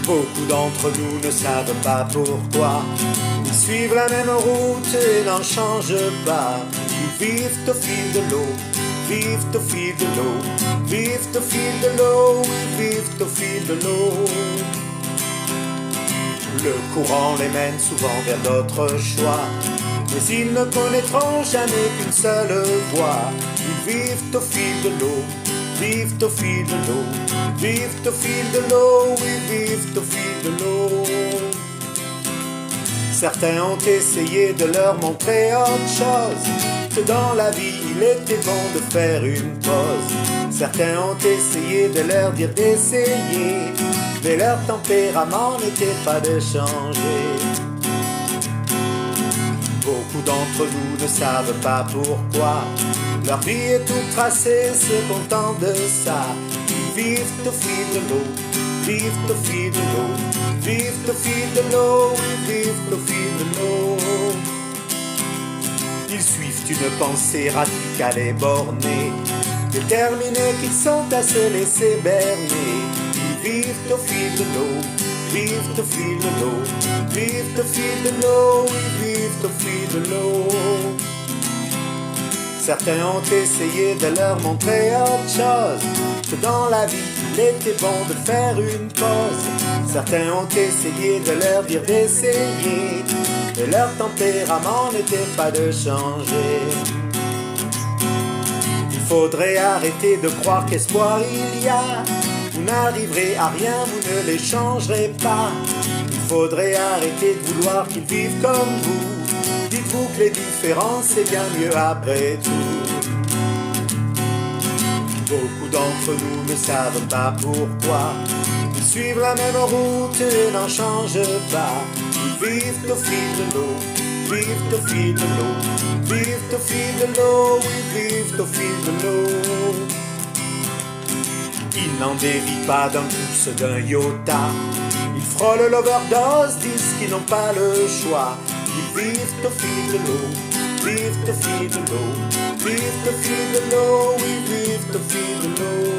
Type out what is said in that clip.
Beaucoup d'entre nous ne savent pas pourquoi. Ils suivent la même route et n'en changent pas. Ils vivent au fil de l'eau, vivent au fil de l'eau, vivent au fil de l'eau, ils vivent au fil de l'eau. Le courant les mène souvent vers d'autres choix, mais ils ne connaîtront jamais qu'une seule voie. Ils vivent au fil de l'eau, vivent au fil de l'eau, vivent au fil de l'eau, ils vivent au fil de l'eau. Certains ont essayé de leur montrer autre chose, que dans la vie il était bon de faire une pause. Certains ont essayé de leur dire d'essayer, mais leur tempérament n'était pas de changer. Beaucoup d'entre nous ne savent pas pourquoi. Leur vie est toute tracée, se contentent de ça. Ils vivent au fil de l'eau, vivent au fil de l'eau, vivent au fil de l'eau, ils vivent au fil de l'eau. Ils suivent une pensée radicale et bornée, déterminés qu'ils sont à se laisser berner. Ils vivent au fil de l'eau, vivent au fil de l'eau, vivent au fil de l'eau, ils vivent au fil de l'eau. Certains ont essayé de leur montrer autre chose, que dans la vie il était bon de faire une pause. Certains ont essayé de leur dire d'essayer, mais leur tempérament n'était pas de changer. Il faudrait arrêter de croire qu'espoir il y a. Vous n'arriverez à rien, vous ne les changerez pas. Il faudrait arrêter de vouloir qu'ils vivent comme vous. Dites-vous que les différences c'est bien mieux après tout. Beaucoup d'entre nous ne savent pas pourquoi. Ils suivent la même route et n'en changent pas. Ils vivent au fil de l'eau, vivent au fil de l'eau, vivent au fil de l'eau, ils vivent au fil de l'eau. Ils n'en dévient pas d'un pouce d'un iota. Ils frôlent l'overdose, disent qu'ils n'ont pas le choix. Ils vivent au fil de l'eau, vivent au fil de l'eau, vivent au fil de l'eau, ils vivent au fil de l'eau.